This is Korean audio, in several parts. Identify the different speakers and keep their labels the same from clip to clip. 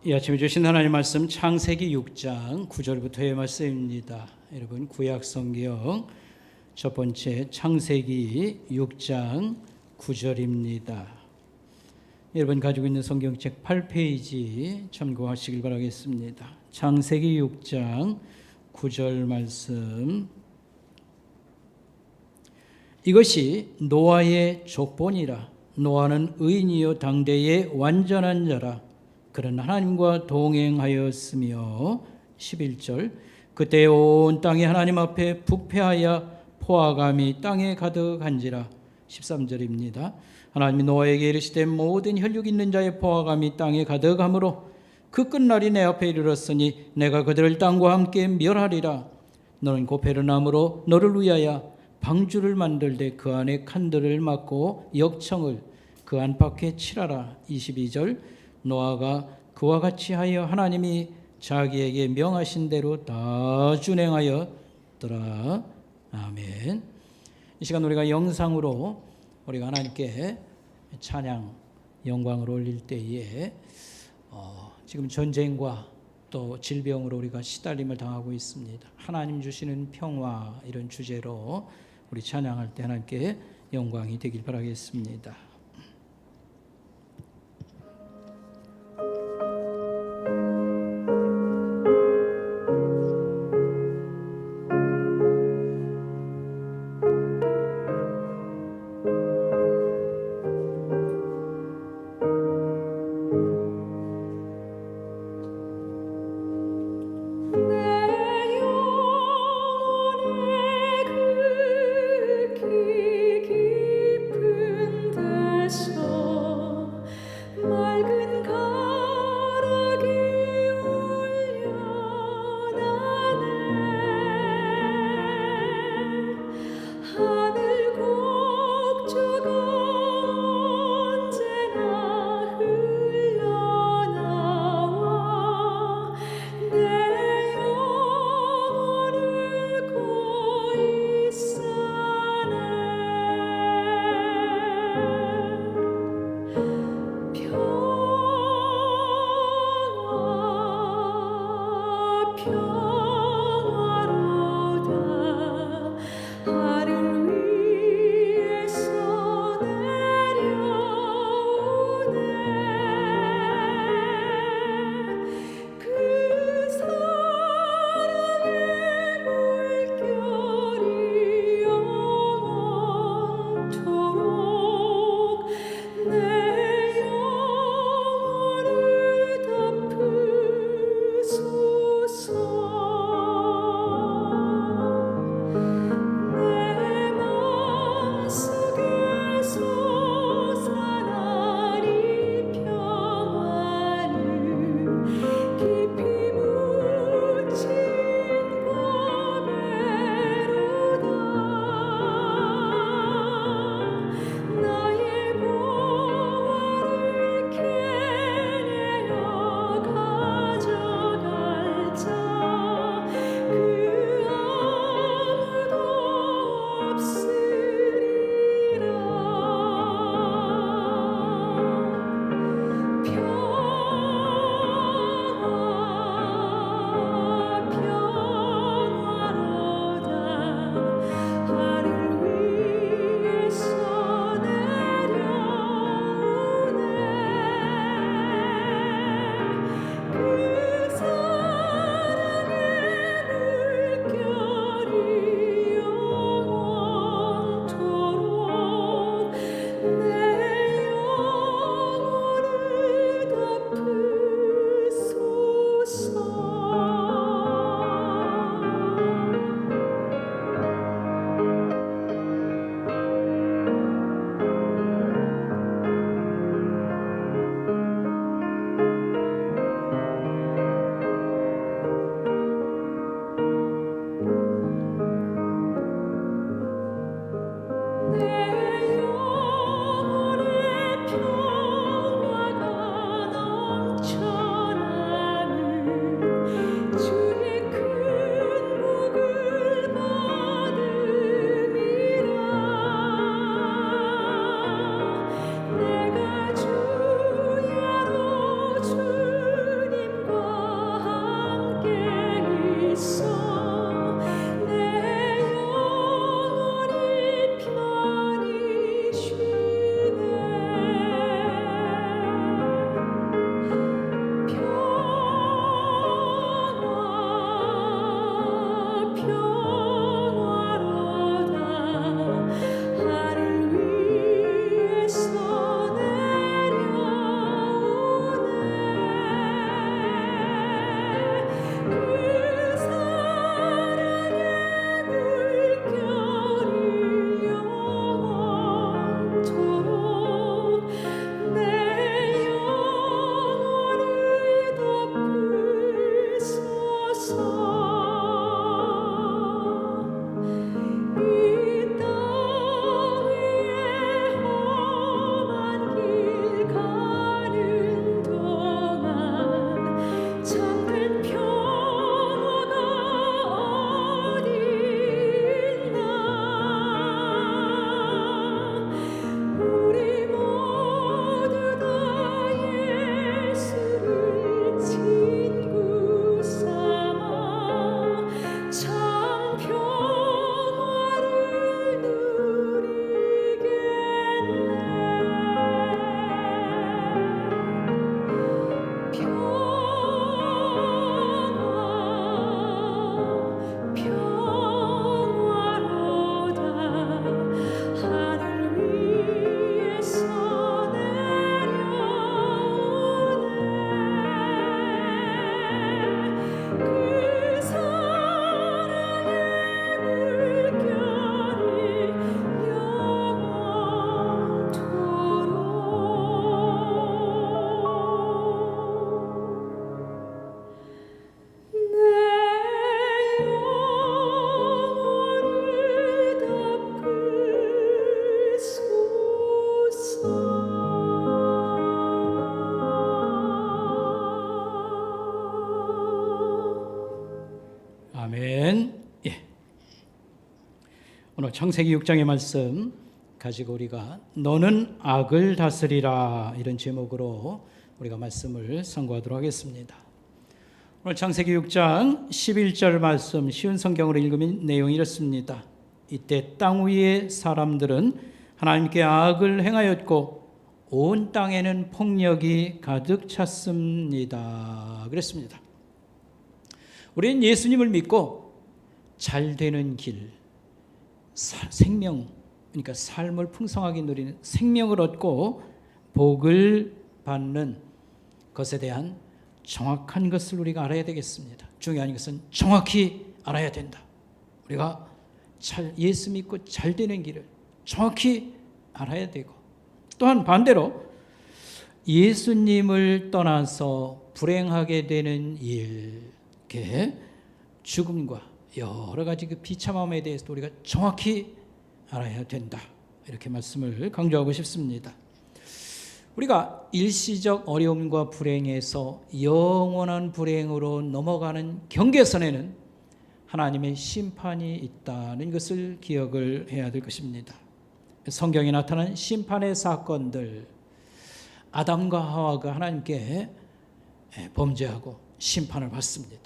Speaker 1: 이 아침에 주신 하나님 말씀 창세기 6장 9절부터의 말씀입니다. 여러분 구약 성경 첫 번째 창세기 6장 9절입니다. 여러분 가지고 있는 성경책 8페이지 참고하시길 바라겠습니다. 창세기 6장 9절 말씀. 이것이 노아의 족본이라. 노아는 의인이요 당대의 완전한 자라. 그는 하나님과 동행하였으며 11절 그때 온 땅이 하나님 앞에 부패하여 포화감이 땅에 가득한지라. 13절입니다. 하나님이 노아에게 이르시되 모든 혈육 있는 자의 포화감이 땅에 가득하므로 그 끝날이 내 앞에 이르렀으니 내가 그들을 땅과 함께 멸하리라. 너는 고페르나무로 너를 위하여 방주를 만들되 그 안에 칸들을 막고 역청을 그 안팎에 칠하라. 22절 노아가 그와 같이 하여 하나님이 자기에게 명하신 대로 다 준행하였더라. 아멘. 이 시간 우리가 영상으로 우리가 하나님께 찬양 영광을 올릴 때에 지금 전쟁과 또 질병으로 우리가 시달림을 당하고 있습니다. 하나님 주시는 평화 이런 주제로 우리 찬양할 때 하나님께 영광이 되길 바라겠습니다.
Speaker 2: 소
Speaker 1: 아멘. 예. 오늘 창세기 6장의 말씀 가지고 우리가 너는 악을 다스리라 이런 제목으로 우리가 말씀을 선고하도록 하겠습니다. 오늘 창세기 6장 11절 말씀 쉬운 성경으로 읽으면 내용이 이렇습니다. 이때 땅 위의 사람들은 하나님께 악을 행하였고 온 땅에는 폭력이 가득 찼습니다. 그랬습니다. 우리는 예수님을 믿고 잘 되는 길, 생명, 그러니까 삶을 풍성하게 누리는 생명을 얻고 복을 받는 것에 대한 정확한 것을 우리가 알아야 되겠습니다. 중요한 것은 정확히 알아야 된다. 우리가 예수 믿고 잘 되는 길을 정확히 알아야 되고, 또한 반대로 예수님을 떠나서 불행하게 되는 일, 이렇게 죽음과 여러 가지 그 비참함에 대해서도 우리가 정확히 알아야 된다. 이렇게 말씀을 강조하고 싶습니다. 우리가 일시적 어려움과 불행에서 영원한 불행으로 넘어가는 경계선에는 하나님의 심판이 있다는 것을 기억을 해야 될 것입니다. 성경에 나타난 심판의 사건들, 아담과 하와가 하나님께 범죄하고 심판을 받습니다.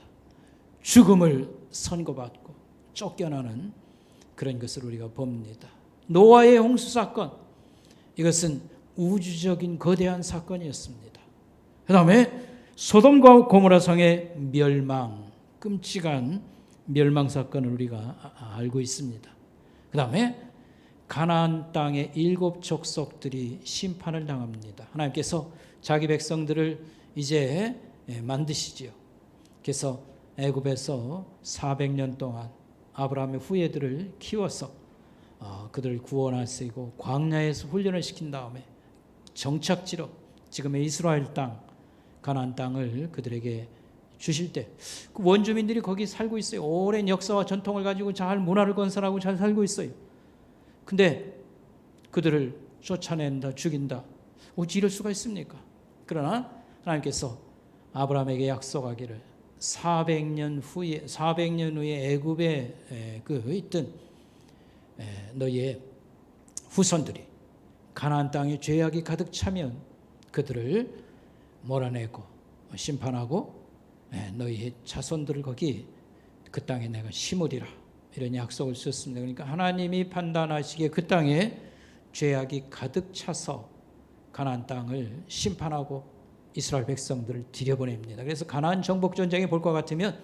Speaker 1: 죽음을 선고받고 쫓겨나는 그런 것을 우리가 봅니다. 노아의 홍수 사건, 이것은 우주적인 거대한 사건이었습니다. 그 다음에 소돔과 고모라 성의 멸망, 끔찍한 멸망 사건을 우리가 알고 있습니다. 그 다음에 가나안 땅의 7 족속들이 심판을 당합니다. 하나님께서 자기 백성들을 이제 만드시지요. 그래서 애굽에서 400년 동안 아브라함의 후예들을 키워서 그들을 구원하시고 광야에서 훈련을 시킨 다음에 정착지로 지금의 이스라엘 땅, 가나안 땅을 그들에게 주실 때 그 원주민들이 거기 살고 있어요. 오랜 역사와 전통을 가지고 잘 문화를 건설하고 잘 살고 있어요. 근데 그들을 쫓아낸다, 죽인다. 어찌 이럴 수가 있습니까? 그러나 하나님께서 아브라함에게 약속하기를 400년 후에 애굽에 있던 너희의 후손들이 가나안 땅에 죄악이 가득 차면 그들을 몰아내고 심판하고 너희의 자손들을 거기 그 땅에 내가 심으리라, 이런 약속을 썼습니다. 그러니까 하나님이 판단하시기에 그 땅에 죄악이 가득 차서 가나안 땅을 심판하고 이스라엘 백성들을 들여보냅니다. 그래서 가나안 정복 전쟁에 볼 것 같으면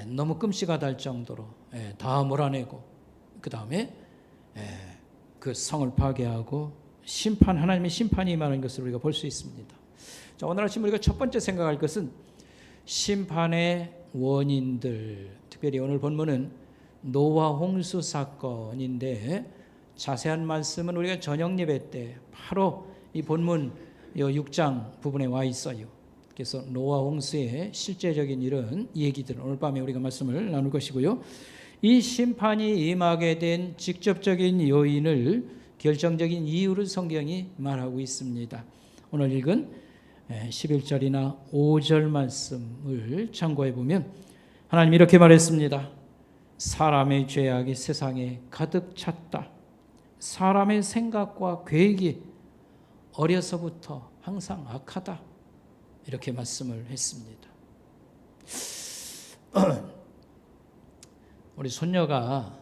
Speaker 1: 너무 끔찍하다 할 정도로 다 몰아내고 그 다음에 그 성을 파괴하고 하나님의 심판이 임하는 것을 우리가 볼 수 있습니다. 자, 오늘 아침 우리가 첫 번째 생각할 것은 심판의 원인들, 특별히 오늘 본문은 노아 홍수 사건인데 자세한 말씀은 우리가 저녁 예배 때 바로 이 본문 6장 부분에 와 있어요. 그래서 노아 홍수의 실제적인 이런 얘기들은 오늘 밤에 우리가 말씀을 나눌 것이고요. 이 심판이 임하게 된 직접적인 요인을, 결정적인 이유를 성경이 말하고 있습니다. 오늘 읽은 11절이나 5절 말씀을 참고해 보면 하나님 이렇게 말했습니다. 사람의 죄악이 세상에 가득 찼다. 사람의 생각과 계획이 어려서부터 항상 악하다. 이렇게 말씀을 했습니다. 우리 손녀가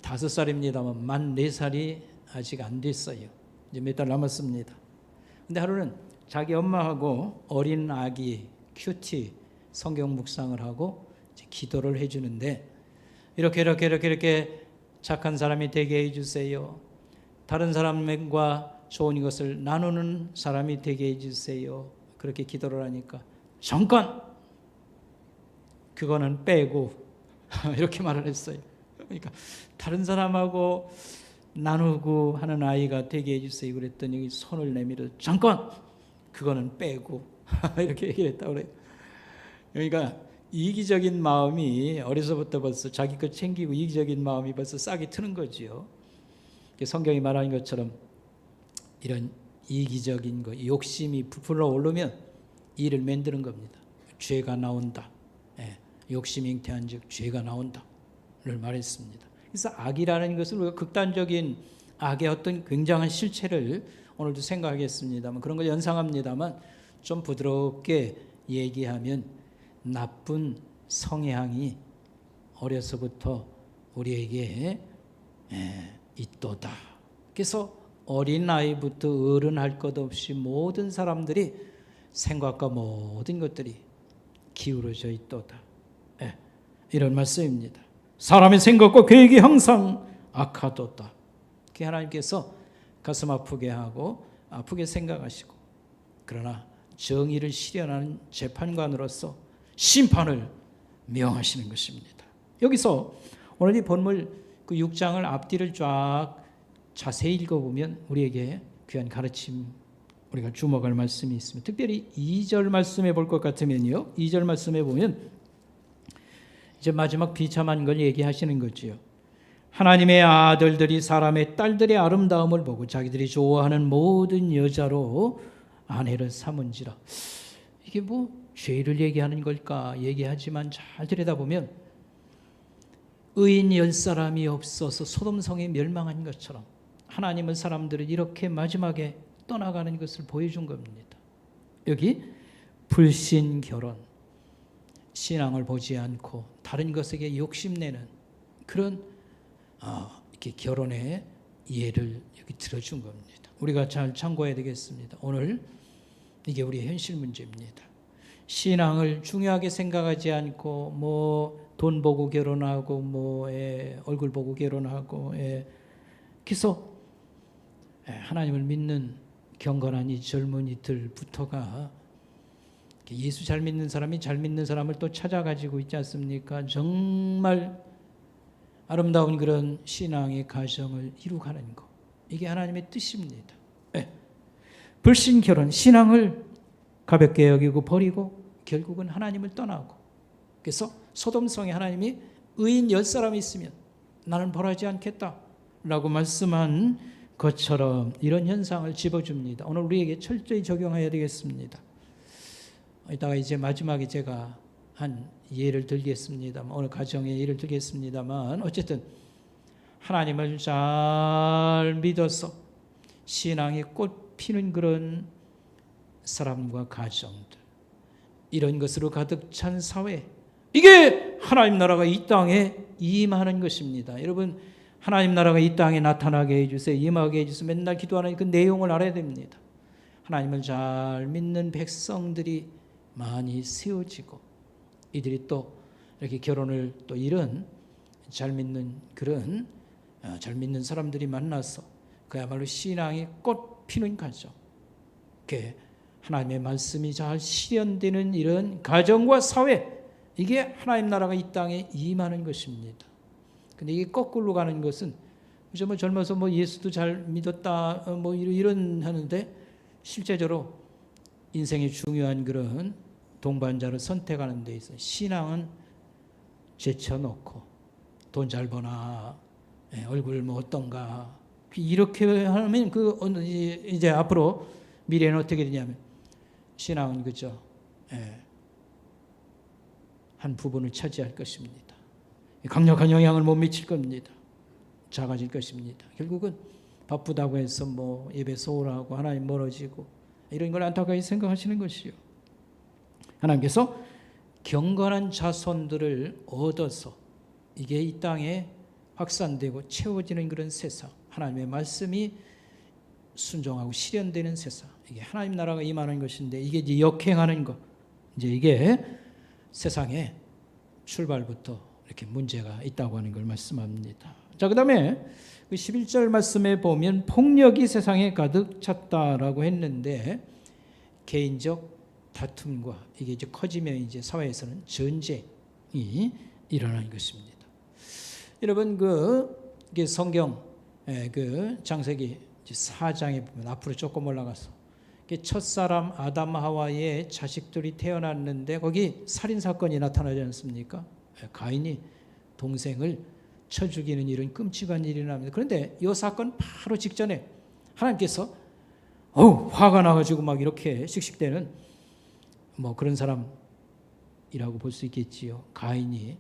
Speaker 1: 5살입니다만 만 4살이 아직 안 됐어요. 이제 몇 달 남았습니다. 근데 하루는 자기 엄마하고 어린 아기 큐티 성경 묵상을 하고 기도를 해주는데 이렇게 착한 사람이 되게 해주세요. 다른 사람과 좋은 것을 나누는 사람이 되게 해주세요. 그렇게 기도를 하니까 잠깐 그거는 빼고 이렇게 말을 했어요. 그러니까 다른 사람하고 나누고 하는 아이가 되게 해주세요. 그랬더니 손을 내밀어 잠깐 그거는 빼고 이렇게 얘기를 했다고 그래요. 그러니까 이기적인 마음이 어려서부터 벌써 자기 것 챙기고 이기적인 마음이 벌써 싹이 트는 거지요. 성경이 말하는 것처럼 이런 이기적인 것, 욕심이 불러 오르면 일을 만드는 겁니다. 죄가 나온다. 욕심이 잉태한즉 죄가 나온다를 말했습니다. 그래서 악이라는 것을 우리가 극단적인 악의 어떤 굉장한 실체를 오늘도 생각하겠습니다만, 그런 걸 연상합니다만, 좀 부드럽게 얘기하면 나쁜 성향이 어려서부터 우리에게 있도다. 그래서 어린아이부터 어른 할 것 없이 모든 사람들이 생각과 모든 것들이 기울어져 있도다. 이런 말씀입니다. 사람의 생각과 계획이 항상 악하도다. 그게 하나님께서 가슴 아프게 하고 아프게 생각하시고, 그러나 정의를 실현하는 재판관으로서 심판을 명하시는 것입니다. 여기서 오늘 이 본문 그 6장을 앞뒤를 쫙 자세히 읽어보면 우리에게 귀한 가르침, 우리가 주목할 말씀이 있습니다. 특별히 2절 말씀에 볼 것 같으면요, 2절 말씀에 보면 이제 마지막 비참한 걸 얘기하시는 거지요. 하나님의 아들들이 사람의 딸들의 아름다움을 보고 자기들이 좋아하는 모든 여자로 아내를 삼은지라. 이게 뭐 죄를 얘기하는 걸까? 얘기하지만 잘 들여다보면 의인 10사람이 없어서 소돔성이 멸망한 것처럼 하나님은 사람들을 이렇게 마지막에 떠나가는 것을 보여준 겁니다. 여기 불신 결혼, 신앙을 보지 않고 다른 것에게 욕심내는 그런 이렇게 결혼의 예를 여기 들어준 겁니다. 우리가 잘 참고해야 되겠습니다. 오늘 이게 우리의 현실 문제입니다. 신앙을 중요하게 생각하지 않고 뭐 돈 보고 결혼하고 뭐 얼굴 보고 결혼하고 그래서 하나님을 믿는 경건한 이 젊은이들부터가 예수 잘 믿는 사람이 잘 믿는 사람을 또 찾아가지고 있지 않습니까? 정말 아름다운 그런 신앙의 가정을 이루가는 것, 이게 하나님의 뜻입니다. 불신 결혼, 신앙을 가볍게 여기고 버리고 결국은 하나님을 떠나고, 그래서 소돔성에 하나님이 의인 10사람이 있으면 나는 벌하지 않겠다 라고 말씀한 것처럼 이런 현상을 집어줍니다. 오늘 우리에게 철저히 적용해야 되겠습니다. 이따가 이제 마지막에 제가 한 예를 들겠습니다만, 오늘 가정의 예를 들겠습니다만, 어쨌든 하나님을 잘 믿어서 신앙이 꽃 피는 그런 사람과 가정들, 이런 것으로 가득 찬 사회, 이게 하나님 나라가 이 땅에 임하는 것입니다. 여러분, 하나님 나라가 이 땅에 나타나게 해주세요, 임하게 해주세요, 맨날 기도하는 그 내용을 알아야 됩니다. 하나님을 잘 믿는 백성들이 많이 세워지고, 이들이 또 이렇게 결혼을 또 이런 잘 믿는 그런 잘 믿는 사람들이 만나서 그야말로 신앙이 꽃 피는 가정, 하나님의 말씀이 잘 실현되는 이런 가정과 사회, 이게 하나님 나라가 이 땅에 임하는 것입니다. 근데 이게 거꾸로 가는 것은, 그저 뭐 젊어서 뭐 예수도 잘 믿었다 뭐 이런 하는데, 실제적으로 인생의 중요한 그런 동반자를 선택하는 데 있어 신앙은 제쳐놓고 돈 잘 버나 얼굴 뭐 어떤가 이렇게 하면 그 이제 앞으로 미래는 어떻게 되냐면 신앙은 그죠, 한 부분을 차지할 것입니다. 강력한 영향을 못 미칠 겁니다. 작아질 것입니다. 결국은 바쁘다고 해서 뭐 예배 소홀하고 하나님 멀어지고 이런 걸 안타깝게 생각하시는 것이요. 하나님께서 경건한 자손들을 얻어서 이게 이 땅에 확산되고 채워지는 그런 세상, 하나님의 말씀이 순종하고 실현되는 세상, 이게 하나님 나라가 임하는 것인데, 이게 이제 역행하는 것, 이제 이게 세상에 출발부터 이렇게 문제가 있다고 하는 걸 말씀합니다. 자, 그 다음에 11절 말씀에 보면 폭력이 세상에 가득 찼다라고 했는데, 개인적 다툼과 이게 이제 커지면 이제 사회에서는 전쟁이 일어나는 것입니다. 여러분, 이게 성경 그 창세기 4장에 보면 앞으로 조금 올라가서 첫사람 아담 하와의 자식들이 태어났는데 거기 살인 사건이 나타나지 않습니까? 가인이 동생을 쳐 죽이는 이런 끔찍한 일이 납니다. 그런데 이 사건 바로 직전에 하나님께서 화가 나가지고 막 이렇게 씩씩대는 뭐 그런 사람 가인이라고 볼 수 있겠지요. 가인이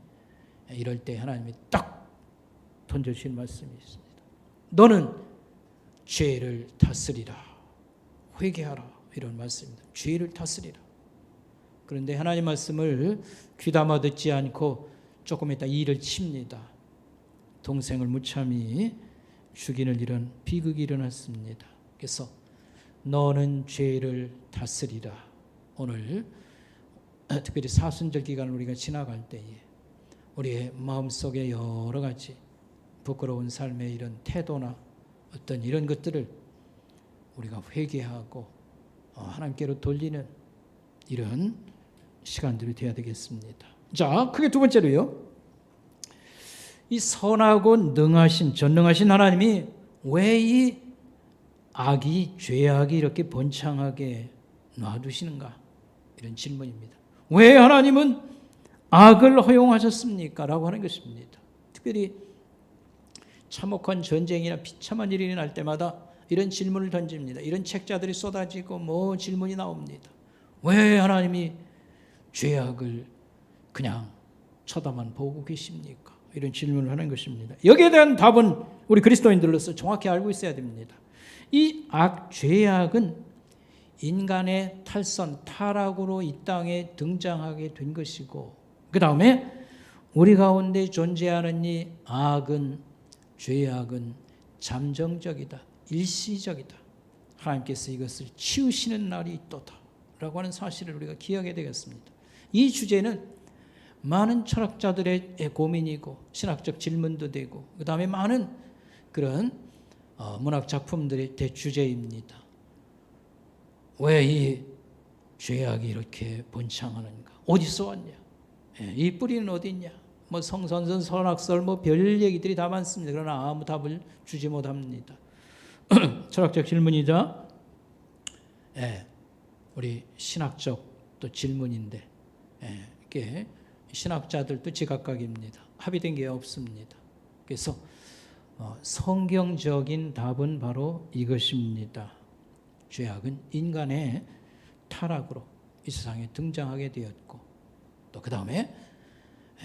Speaker 1: 이럴 때 하나님이 딱 던져주신 말씀이 있습니다. 너는 죄를 다스리라. 회개하라. 이런 말씀입니다. 죄를 다스리라. 그런데 하나님 말씀을 귀담아 듣지 않고 조금 있다 일을 칩니다. 동생을 무참히 죽이는 이런 비극이 일어났습니다. 그래서 너는 죄를 다스리라. 오늘 특별히 사순절 기간을 우리가 지나갈 때에 우리의 마음속에 여러 가지 부끄러운 삶의 이런 태도나 어떤 이런 것들을 우리가 회개하고 하나님께로 돌리는 이런 시간들이 되어야 되겠습니다. 자, 크게 두 번째로요. 이 선하고 능하신 전능하신 하나님이 왜 이 악이 죄악이 이렇게 번창하게 놔두시는가? 이런 질문입니다. 왜 하나님은 악을 허용하셨습니까? 라고 하는 것입니다. 특별히 참혹한 전쟁이나 비참한 일이 날 때마다 이런 질문을 던집니다. 이런 책자들이 쏟아지고 질문이 나옵니다. 왜 하나님이 죄악을 그냥 쳐다만 보고 계십니까? 이런 질문을 하는 것입니다. 여기에 대한 답은 우리 그리스도인들로서 정확히 알고 있어야 됩니다. 이 죄악은 인간의 탈선, 타락으로 이 땅에 등장하게 된 것이고, 그 다음에 우리 가운데 존재하는 이 죄악은 잠정적이다, 일시적이다. 하나님께서 이것을 치우시는 날이 있도다 라고 하는 사실을 우리가 기억해야 되겠습니다. 이 주제는 많은 철학자들의 고민이고 신학적 질문도 되고 그 다음에 많은 그런 문학 작품들의 대주제입니다. 왜 이 죄악이 이렇게 번창하는가? 어디서 왔냐? 이 뿌리는 어디 있냐? 성선설, 선악설 별 얘기들이 다 많습니다. 그러나 아무 답을 주지 못합니다. 철학적 질문이자 우리 신학적 또 질문인데 이게 신학자들도 지각각입니다. 합의된 게 없습니다. 그래서 성경적인 답은 바로 이것입니다. 죄악은 인간의 타락으로 이 세상에 등장하게 되었고 또 그 다음에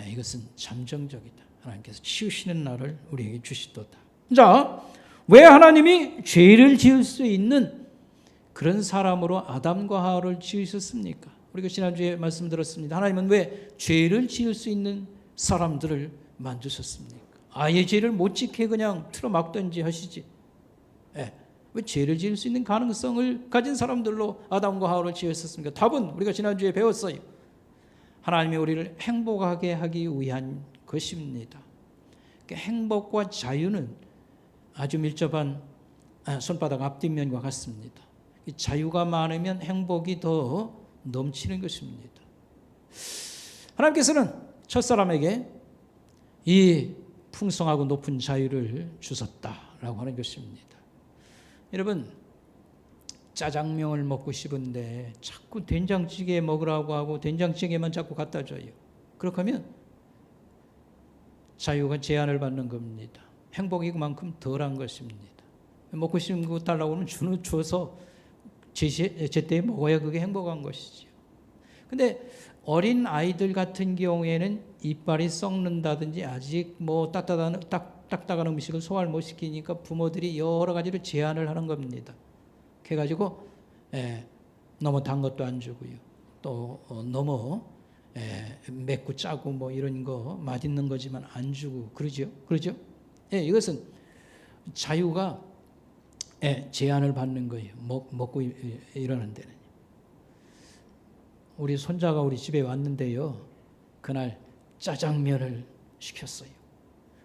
Speaker 1: 이것은 잠정적이다. 하나님께서 치우시는 날을 우리에게 주시도다. 자, 왜 하나님이 죄를 지을 수 있는 그런 사람으로 아담과 하와를 지으셨습니까? 우리가 지난주에 말씀드렸습니다. 하나님은 왜 죄를 지을 수 있는 사람들을 만드셨습니까? 아예 죄를 못 지게 그냥 틀어막든지 하시지. 왜 죄를 지을 수 있는 가능성을 가진 사람들로 아담과 하와를 지으셨습니까? 답은 우리가 지난주에 배웠어요. 하나님이 우리를 행복하게 하기 위한 것입니다. 행복과 자유는 아주 밀접한 손바닥 앞뒷면과 같습니다. 자유가 많으면 행복이 더 넘치는 것입니다. 하나님께서는 첫사람에게 이 풍성하고 높은 자유를 주셨다라고 하는 것입니다. 여러분, 짜장면을 먹고 싶은데 자꾸 된장찌개 먹으라고 하고 된장찌개만 자꾸 갖다 줘요. 그렇게 하면 자유가 제한을 받는 겁니다. 행복이 그만큼 덜한 것입니다. 먹고 싶은 거 달라고 하면 줘서 제때에 먹어야 그게 행복한 것이죠. 근데 어린 아이들 같은 경우에는 이빨이 썩는다든지 아직 딱딱한 음식을 소화를 못 시키니까 부모들이 여러 가지로 제한을 하는 겁니다. 그래가지고 너무 단 것도 안 주고요. 또 너무 맵고 짜고 이런 거 맛있는 거지만 안 주고 그러죠. 이것은 자유가 제한을 받는 거예요. 먹고 이러는 데는. 우리 손자가 우리 집에 왔는데요. 그날 짜장면을 시켰어요.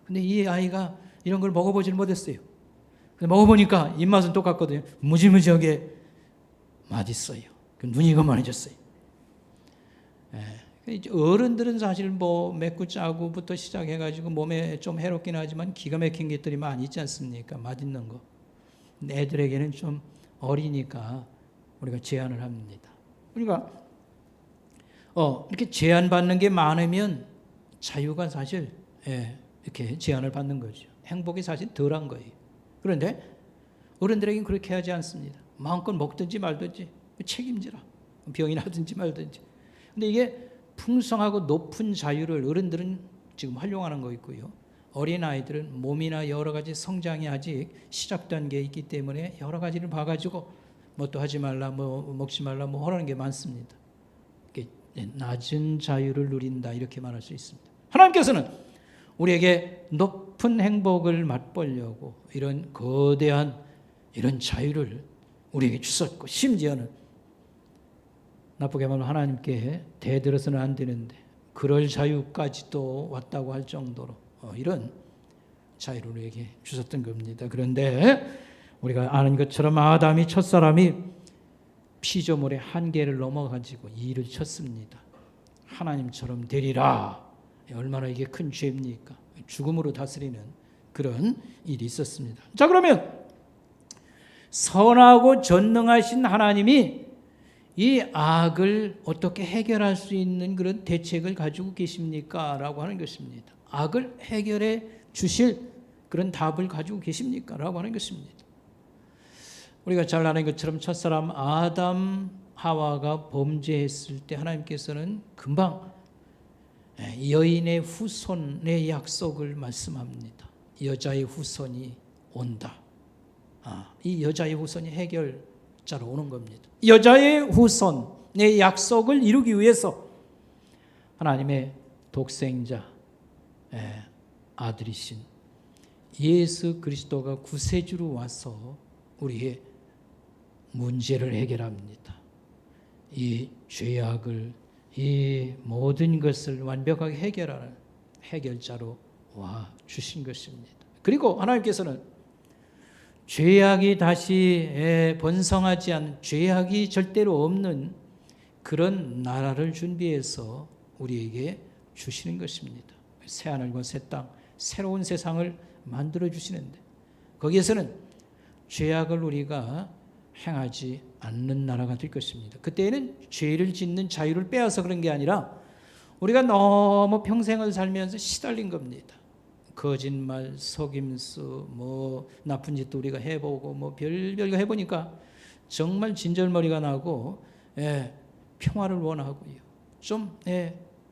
Speaker 1: 근데 이 아이가 이런 걸 먹어보질 못했어요. 근데 먹어보니까 입맛은 똑같거든요. 무지무지하게 맛있어요. 눈이 이만해졌어요. 어른들은 사실 맵고 짜고부터 시작해가지고 몸에 좀 해롭긴 하지만 기가 막힌 것들이 많이 있지 않습니까? 맛있는 거. 근데 애들에게는 좀 어리니까 우리가 제한을 합니다. 그러니까 이렇게 제한받는 게 많으면 자유가 사실 이렇게 제한을 받는 거죠. 행복이 사실 덜한 거예요. 그런데 어른들에게는 그렇게 하지 않습니다. 마음껏 먹든지 말든지 책임지라. 병이 나든지 말든지. 근데 이게 풍성하고 높은 자유를 어른들은 지금 활용하는 거 있고요. 어린아이들은 몸이나 여러 가지 성장이 아직 시작 단계에 있기 때문에 여러 가지를 봐가지고 뭐 또 하지 말라, 뭐 먹지 말라, 뭐 하라는 게 많습니다. 낮은 자유를 누린다 이렇게 말할 수 있습니다. 하나님께서는 우리에게 높은 행복을 맛보려고 이런 거대한 이런 자유를 우리에게 주셨고, 심지어는 나쁘게 말하면 하나님께 대들어서는 안 되는데 그럴 자유까지도 왔다고 할 정도로 이런 자유를 우리에게 주셨던 겁니다. 그런데 우리가 아는 것처럼 아담이 첫사람이 피조물의 한계를 넘어가지고 일을 쳤습니다. 하나님처럼 되리라. 얼마나 이게 큰 죄입니까? 죽음으로 다스리는 그런 일이 있었습니다. 자, 그러면 선하고 전능하신 하나님이 이 악을 어떻게 해결할 수 있는 그런 대책을 가지고 계십니까? 라고 하는 것입니다. 악을 해결해 주실 그런 답을 가지고 계십니까? 라고 하는 것입니다. 우리가 잘 아는 것처럼 첫사람 아담 하와가 범죄했을 때 하나님께서는 금방 여인의 후손의 약속을 말씀합니다. 여자의 후손이 온다. 이 여자의 후손이 해결자로 오는 겁니다. 여자의 후손의 약속을 이루기 위해서 하나님의 독생자 아들이신 예수 그리스도가 구세주로 와서 우리의 문제를 해결합니다. 이 죄악을, 이 모든 것을 완벽하게 해결하는 해결자로 와 주신 것입니다. 그리고 하나님께서는 죄악이 다시 번성하지 않는, 죄악이 절대로 없는 그런 나라를 준비해서 우리에게 주시는 것입니다. 새하늘과 새 땅, 새로운 세상을 만들어 주시는데 거기에서는 죄악을 우리가 행하지 않는 나라가 될 것입니다. 그때에는 죄를 짓는 자유를 빼앗아 그런 게 아니라 우리가 너무 평생을 살면서 시달린 겁니다. 거짓말, 속임수, 뭐 나쁜 짓도 우리가 해보고 뭐 별별 거 해보니까 정말 진절머리가 나고 평화를 원하고요.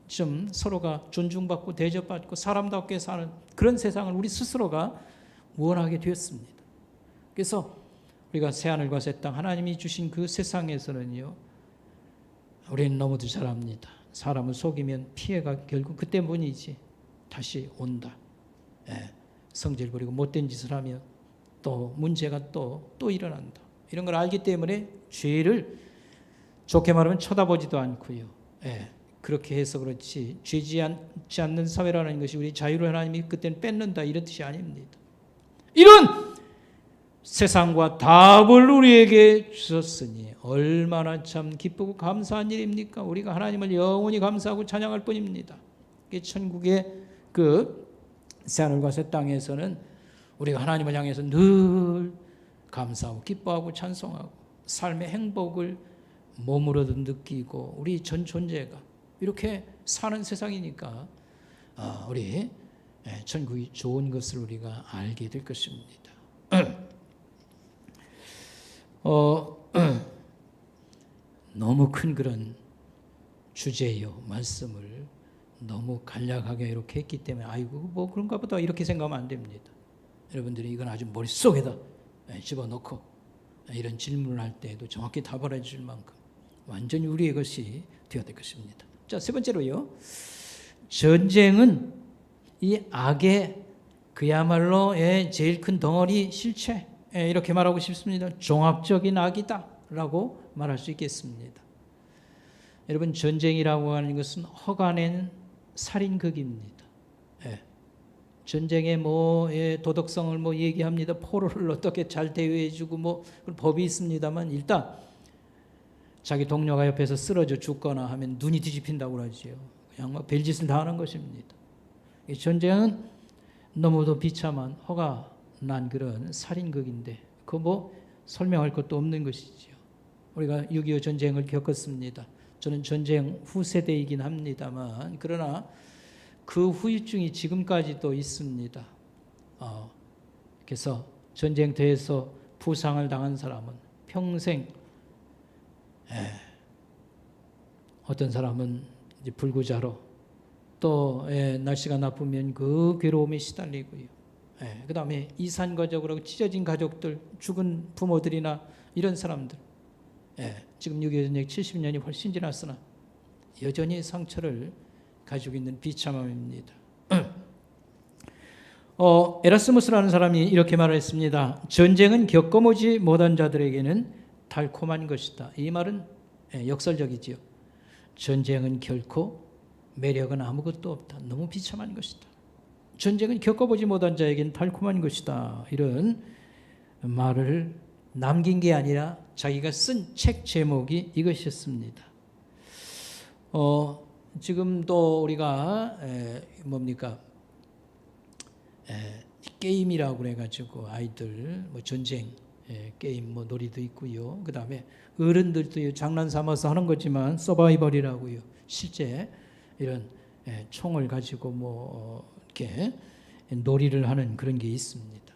Speaker 1: 좀 서로가 존중받고 대접받고 사람답게 사는 그런 세상을 우리 스스로가 원하게 되었습니다. 그래서 우리가 새하늘과 새 땅 하나님이 주신 그 세상에서는요, 우리는 너무도 잘 압니다. 사람을 속이면 피해가 결국 그때뿐이지 다시 온다. 성질 부리고 못된 짓을 하면 또 문제가 또 일어난다. 이런 걸 알기 때문에 죄를 좋게 말하면 쳐다보지도 않고요. 그렇게 해서 그렇지 죄지 않지 않는 사회라는 것이 우리 자유를 하나님이 그때는 뺏는다 이런 뜻이 아닙니다. 이런 세상과 답을 우리에게 주셨으니 얼마나 참 기쁘고 감사한 일입니까? 우리가 하나님을 영원히 감사하고 찬양할 뿐입니다. 천국의 그 새하늘과 새 땅에서는 우리가 하나님을 향해서 늘 감사하고 기뻐하고 찬송하고 삶의 행복을 몸으로도 느끼고 우리 전 존재가 이렇게 사는 세상이니까 우리 천국이 좋은 것을 우리가 알게 될 것입니다. 너무 큰 그런 주제요 말씀을 너무 간략하게 이렇게 했기 때문에 아이고 뭐 그런가 보다 이렇게 생각하면 안 됩니다. 여러분들이 이건 아주 머릿속에다 집어넣고 이런 질문을 할 때에도 정확히 답을 해줄 만큼 완전히 우리의 것이 되어야 될 것입니다. 자, 세 번째로요. 전쟁은 이 악의 그야말로 제일 큰 덩어리 실체 이렇게 말하고 싶습니다. 종합적인 악이다 라고 말할 수 있겠습니다. 여러분 전쟁이라고 하는 것은 허가낸 살인극입니다. 전쟁의 도덕성을 얘기합니다. 포로를 어떻게 잘 대우해주고 법이 있습니다만 일단 자기 동료가 옆에서 쓰러져 죽거나 하면 눈이 뒤집힌다고 그러죠. 그냥 별짓을 다 하는 것입니다. 이 전쟁은 너무도 비참한 허가 난 그런 살인극인데 그거 설명할 것도 없는 것이죠. 우리가 6.25 전쟁을 겪었습니다. 저는 전쟁 후세대이긴 합니다만 그러나 그 후유증이 지금까지도 있습니다. 그래서 전쟁터에서 부상을 당한 사람은 평생 어떤 사람은 이제 불구자로 또 날씨가 나쁘면 그 괴로움에 시달리고요. 그 다음에 이산가족으로 찢어진 가족들, 죽은 부모들이나 이런 사람들, 지금 6.25 전쟁 70년이 훨씬 지났으나 여전히 상처를 가지고 있는 비참함입니다. 에라스무스라는 사람이 이렇게 말했습니다. 전쟁은 겪어보지 못한 자들에게는 달콤한 것이다. 이 말은 역설적이지요. 전쟁은 결코 매력은 아무것도 없다. 너무 비참한 것이다. 전쟁은 겪어보지 못한 자에게는 달콤한 것이다. 이런 말을 남긴 게 아니라 자기가 쓴 책 제목이 이것이었습니다. 지금도 우리가 뭡니까? 게임이라고 그래가지고 아이들 뭐 전쟁 게임 뭐 놀이도 있고요. 그 다음에 어른들도 장난 삼아서 하는 거지만 서바이벌이라고요. 실제 이런 총을 가지고 뭐 이렇게 놀이를 하는 그런 게 있습니다.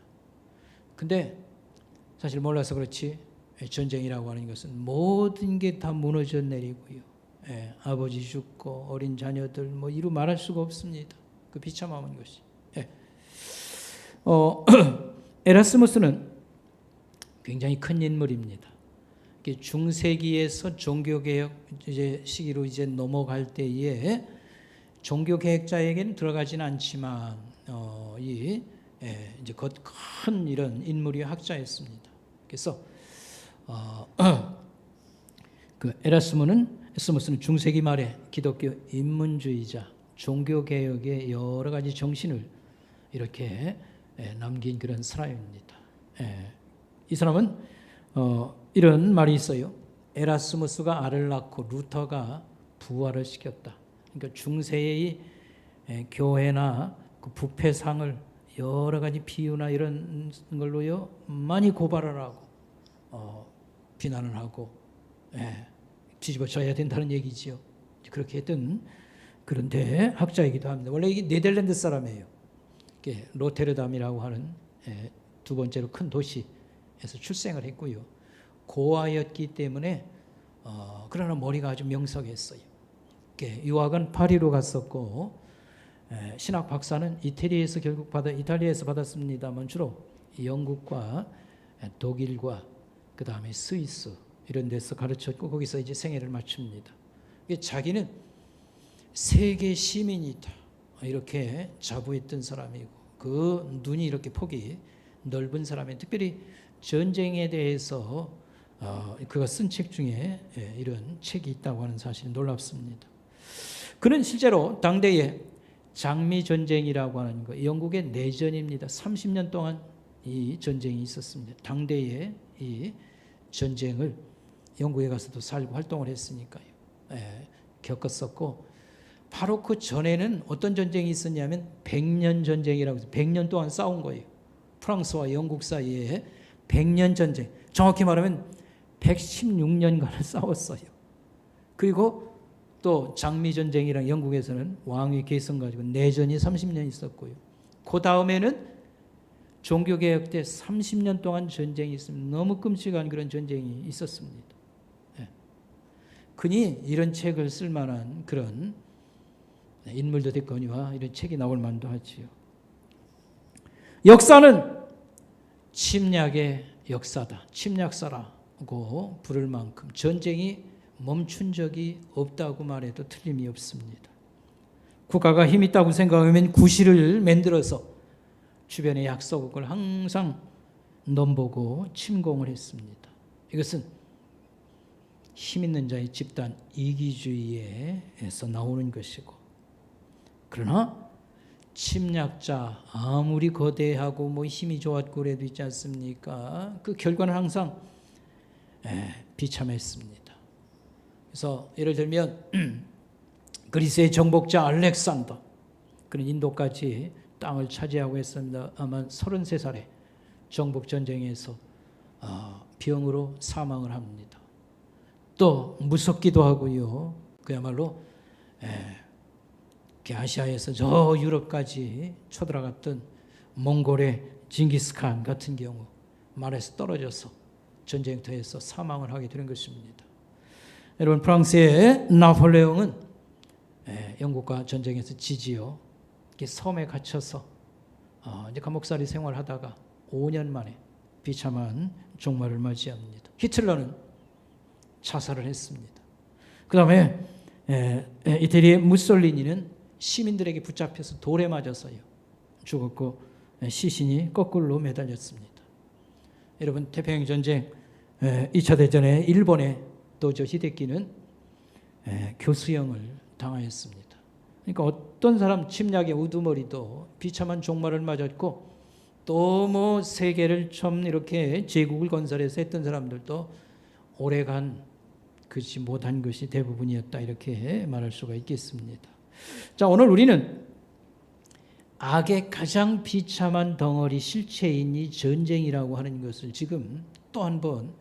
Speaker 1: 근데 사실 몰라서 그렇지 전쟁이라고 하는 것은 모든 게 다 무너져 내리고요. 아버지 죽고 어린 자녀들 뭐 이루 말할 수가 없습니다. 그 비참한 것이. 에라스무스는 굉장히 큰 인물입니다. 중세기에서 종교개혁 시기로 이제 넘어갈 때에 종교개혁자에게는 들어가지는 않지만 이제 큰 이런 인물이 학자였습니다. 그래서 그 에라스무스는 중세기 말에 기독교 인문주의자, 종교개혁의 여러 가지 정신을 이렇게 남긴 그런 사람입니다. 이 사람은 이런 말이 있어요. 에라스무스가 알을 낳고 루터가 부활을 시켰다. 그러니까 중세의 교회나 그 부패상을 여러 가지 비유나 이런 걸로요 많이 고발을 하고 비난을 하고 뒤집어져야 된다는 얘기지요. 그렇게 했던 그런데 학자이기도 합니다. 원래 이게 네덜란드 사람이에요. 로테르담이라고 하는 두 번째로 큰 도시에서 출생을 했고요. 고아였기 때문에 그러나 머리가 아주 명석했어요. 유학은 파리로 갔었고 신학 박사는 이태리에서 이탈리아에서 받았습니다만 주로 영국과 독일과 그 다음에 스위스 이런 데서 가르쳤고 거기서 이제 생애를 마칩니다. 자기는 세계 시민이다 이렇게 자부했던 사람이고 그 눈이 이렇게 폭이 넓은 사람이 특별히 전쟁에 대해서 그가 쓴 책 중에 이런 책이 있다고 하는 사실이 놀랍습니다. 그는 실제로 당대에 장미전쟁이라고 하는 거 영국의 내전입니다. 30년 동안 이 전쟁이 있었습니다. 당대에 이 전쟁을 영국에 가서도 살고 활동을 했으니까요. 겪었었고 바로 그 전에는 어떤 전쟁이 있었냐면 100년 전쟁이라고 해서 100년 동안 싸운 거예요. 프랑스와 영국 사이에 100년 전쟁, 정확히 말하면 116년간을 싸웠어요. 그리고 또 장미전쟁이랑 영국에서는 왕위 계승 가지고 내전이 30년 있었고요. 그 다음에는 종교개혁 때 30년 동안 전쟁이 있습니다. 너무 끔찍한 그런 전쟁이 있었습니다. 그니 이런 책을 쓸 만한 그런 인물도 됐거니와 이런 책이 나올 만도 하지요. 역사는 침략의 역사다. 침략사라고 부를 만큼 전쟁이 멈춘 적이 없다고 말해도 틀림이 없습니다. 국가가 힘 있다고 생각하면 구실을 만들어서 주변의 약소국을 항상 넘보고 침공을 했습니다. 이것은 힘 있는 자의 집단 이기주의에서 나오는 것이고, 그러나 침략자 아무리 거대하고 뭐 힘이 좋았고 그래도 있지 않습니까? 그 결과는 항상 비참했습니다. 그래서 예를 들면 그리스의 정복자 알렉산더, 그는 인도까지 땅을 차지하고 했습니다. 아마 33살에 정복전쟁에서 병으로 사망을 합니다. 또 무섭기도 하고요. 그야말로 아시아에서 저 유럽까지 쳐들어갔던 몽골의 징기스칸 같은 경우 말에서 떨어져서 전쟁터에서 사망을 하게 되는 것입니다. 여러분, 프랑스의 나폴레옹은 영국과 전쟁에서 지지요. 이렇게 섬에 갇혀서 이제 감옥살이 생활하다가 5년 만에 비참한 종말을 맞이합니다. 히틀러는 자살을 했습니다. 그 다음에 이태리의 무솔리니는 시민들에게 붙잡혀서 돌에 맞아서요 죽었고 시신이 거꾸로 매달렸습니다. 여러분 태평양 전쟁 2차 대전에 일본의 도조 히데키는 교수형을 당하였습니다. 그러니까 어떤 사람 침략의 우두머리도 비참한 종말을 맞았고 또 뭐 세계를 좀 이렇게 제국을 건설해서 했던 사람들도 오래간 그것이 못한 것이 대부분이었다 이렇게 말할 수가 있겠습니다. 자, 오늘 우리는 악의 가장 비참한 덩어리 실체인 이 전쟁이라고 하는 것을 지금 또 한 번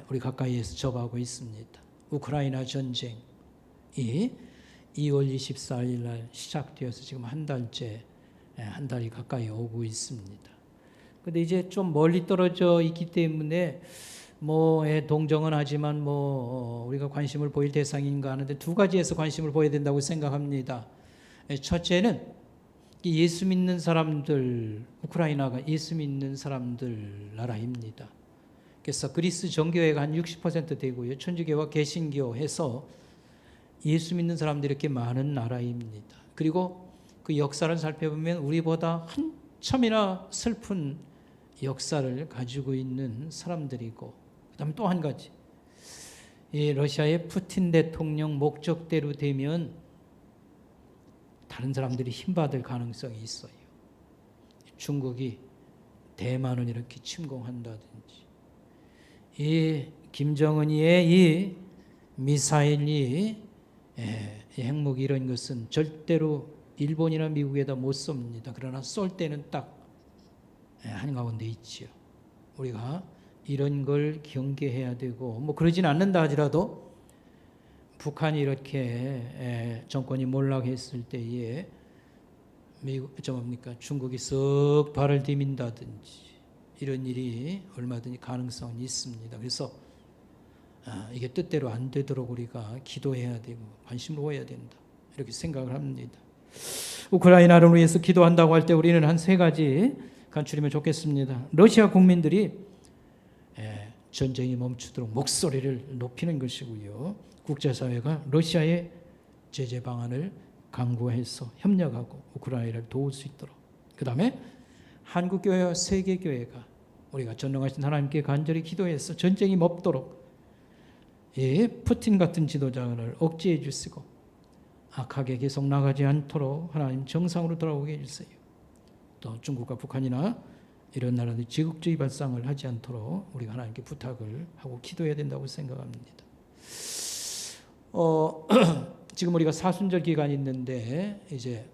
Speaker 1: 우리 가까이에서 접하고 있습니다. 우크라이나 전쟁이 2월 24일 날 시작되어서 지금 한 달이 가까이 오고 있습니다. 근데 이제 좀 멀리 떨어져 있기 때문에 동정은 하지만 우리가 관심을 보일 대상인가 하는데 두 가지에서 관심을 보여야 된다고 생각합니다. 첫째는 예수 믿는 사람들, 우크라이나가 예수 믿는 사람들 나라입니다. 그래서 그리스 정교회가 한 60% 되고요. 천주교와 개신교 해서 예수 믿는 사람들이 이렇게 많은 나라입니다. 그리고 그 역사를 살펴보면 우리보다 한참이나 슬픈 역사를 가지고 있는 사람들이고, 그 다음에 또 한 가지, 이 러시아의 푸틴 대통령 목적대로 되면 다른 사람들이 힘받을 가능성이 있어요. 중국이 대만을 이렇게 침공한다든지, 이 김정은이의 이 미사일이 핵무기 이런 것은 절대로 일본이나 미국에다 못 쏩니다. 그러나 쏠 때는 딱 한가운데 있지요. 우리가 이런 걸 경계해야 되고, 그러진 않는다 하더라도 북한이 이렇게 정권이 몰락했을 때에 중국이 쓱 발을 디민다든지 이런 일이 얼마든지 가능성이 있습니다. 그래서 이게 뜻대로 안 되도록 우리가 기도해야 되고 관심을 보여야 된다 이렇게 생각을 합니다. 우크라이나를 위해서 기도한다고 할 때 우리는 한 세 가지 간추리면 좋겠습니다. 러시아 국민들이 전쟁이 멈추도록 목소리를 높이는 것이고요. 국제사회가 러시아의 제재 방안을 강구해서 협력하고 우크라이나를 도울 수 있도록. 그 다음에 한국교회와 세계교회가 우리가 전능하신 하나님께 간절히 기도해서 전쟁이 멈도록 이 푸틴 같은 지도자를 억제해 주시고 악하게 계속 나가지 않도록 하나님 정상으로 돌아오게 해주세요. 또 중국과 북한이나 이런 나라들이 제국주의 발상을 하지 않도록 우리가 하나님께 부탁을 하고 기도해야 된다고 생각합니다. 지금 우리가 사순절 기간이 있는데 이제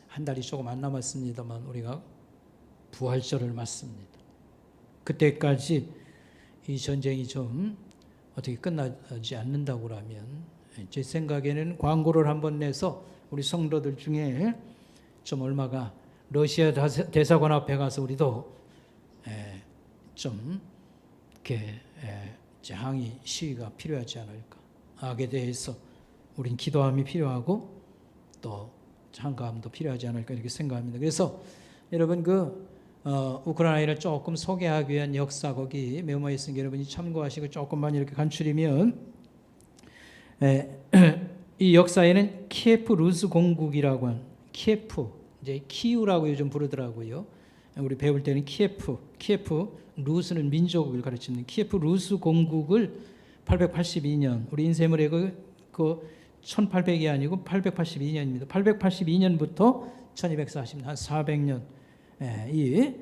Speaker 1: 한 달이 조금 안 남았습니다만 우리가 부활절을 맞습니다. 그때까지 이 전쟁이 좀 어떻게 끝나지 않는다고 하면 제 생각에는 광고를 한번 내서 우리 성도들 중에 좀 얼마가 러시아 대사관 앞에 가서 우리도 좀 이렇게 항의 시위가 필요하지 않을까. 악에 대해서 우린 기도함이 필요하고 또 한가함도 필요하지 않을까 이렇게 생각합니다. 그래서 여러분 우크라이나를 조금 소개하기 위한 역사 거기 메모에 있으니까 여러분이 참고하시고 조금만 이렇게 간추리면 이 역사에는 키예프 루스 공국이라고 하는 키예프 이제 키우라고 요즘 부르더라고요. 우리 배울 때는 키예프 루스는 민족을 가르치는 키예프 루스 공국을 882년 우리 인쇄물에 그 1800이 아니고 882년입니다. 882년부터 1240년 한 400년 이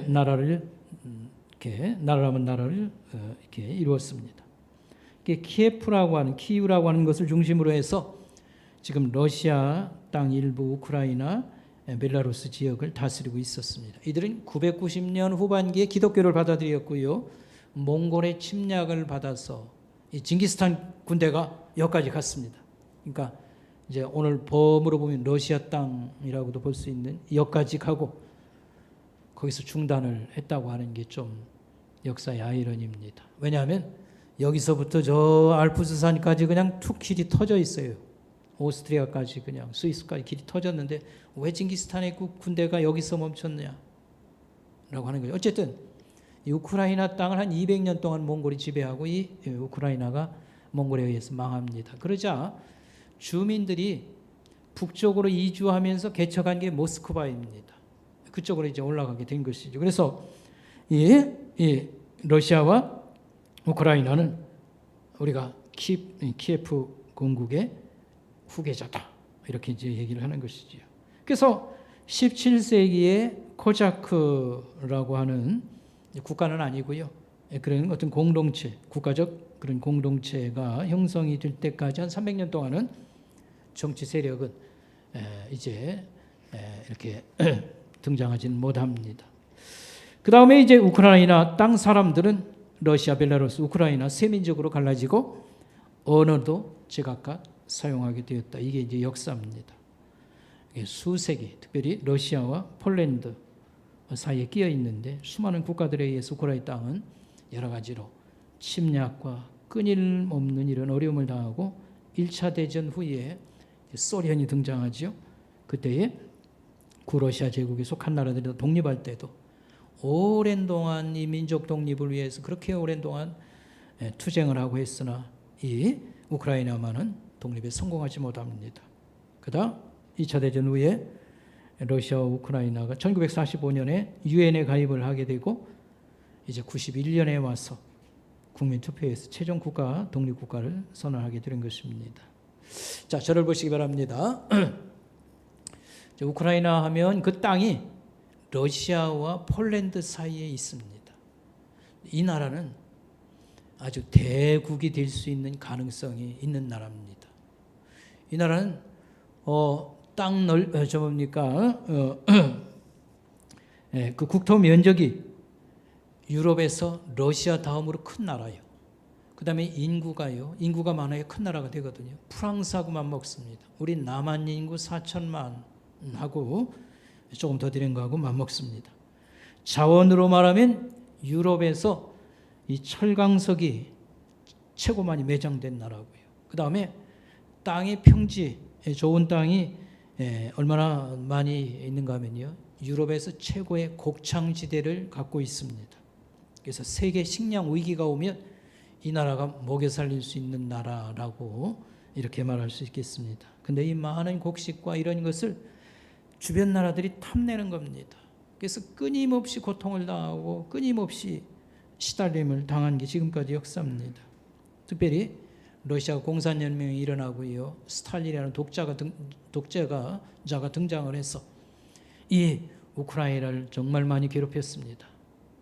Speaker 1: 나라를 이렇게 나라라면 나라를 이렇게 이루었습니다. 키예프라고 하는 키우라고 하는 것을 중심으로 해서 지금 러시아 땅 일부 우크라이나 벨라루스 지역을 다스리고 있었습니다. 이들은 990년 후반기에 기독교를 받아들였고요. 몽골의 침략을 받아서 이 징기스탄 군대가 여기까지 갔습니다. 그러니까 이제 오늘 범으로 보면 러시아 땅이라고도 볼 수 있는 여기까지 가고 거기서 중단을 했다고 하는 게 좀 역사의 아이러니입니다. 왜냐하면 여기서부터 저 알프스 산까지 그냥 툭 길이 터져 있어요. 오스트리아까지 그냥 스위스까지 길이 터졌는데 왜 징기스탄의 군대가 여기서 멈췄냐? 라고 하는 거죠. 어쨌든 이 우크라이나 땅을 한 200년 동안 몽골이 지배하고 이 우크라이나가 몽골에 의해서 망합니다. 그러자 주민들이 북쪽으로 이주하면서 개척한 게 모스크바입니다. 그쪽으로 이제 올라가게 된 것이죠. 그래서 이 러시아와 우크라이나는 우리가 키예프 공국의 후계자다 이렇게 이제 얘기를 하는 것이지요. 그래서 17세기에 코자크라고 하는 국가는 아니고요. 그런 어떤 공동체, 국가적 그런 공동체가 형성이 될 때까지 한 300년 동안은 정치 세력은 이제 이렇게 등장하지는 못합니다. 그 다음에 이제 우크라이나 땅 사람들은 러시아, 벨라루스, 우크라이나 세민족으로 갈라지고 언어도 제각각 사용하게 되었다. 이게 이제 역사입니다. 수세기, 특별히 러시아와 폴란드 사이에 끼어 있는데 수많은 국가들에 의해서 우크라이나 땅은 여러 가지로 침략과 끊임없는 이런 어려움을 당하고 1차 대전 후에 소련이 등장하죠. 그때에 구러시아 제국에 속한 나라들이 독립할 때도 오랜 동안 이 민족 독립을 위해서 그렇게 오랜 동안 투쟁을 하고 했으나 이 우크라이나만은 독립에 성공하지 못합니다. 그다음 2차 대전 후에 러시아와 우크라이나가 1945년에 유엔에 가입을 하게 되고 이제 91년에 와서 국민투표에서 최종 국가, 독립국가를 선언하게 되는 것입니다. 자, 저를 보시기 바랍니다. 우크라이나 하면 그 땅이 러시아와 폴란드 사이에 있습니다. 이 나라는 아주 대국이 될 수 있는 가능성이 있는 나라입니다. 이 나라는 그 국토 면적이 유럽에서 러시아 다음으로 큰 나라예요. 그 다음에 인구가 많아야 큰 나라가 되거든요. 프랑스하고만 먹습니다. 우리 남한 인구 4천만하고 조금 더 되는 거하고 맞먹습니다. 자원으로 말하면 유럽에서 이 철강석이 최고 많이 매장된 나라고요. 그 다음에 땅의 평지, 좋은 땅이 얼마나 많이 있는가 하면요. 유럽에서 최고의 곡창지대를 갖고 있습니다. 그래서 세계 식량 위기가 오면 이 나라가 먹여 살릴 수 있는 나라라고 이렇게 말할 수 있겠습니다. 근데 이 많은 곡식과 이런 것을 주변 나라들이 탐내는 겁니다. 그래서 끊임없이 고통을 당하고 끊임없이 시달림을 당한 게 지금까지 역사입니다. 특별히 러시아 공산연맹이 일어나고요. 스탈린이라는 독재자가 등장을 해서 이 우크라이나를 정말 많이 괴롭혔습니다.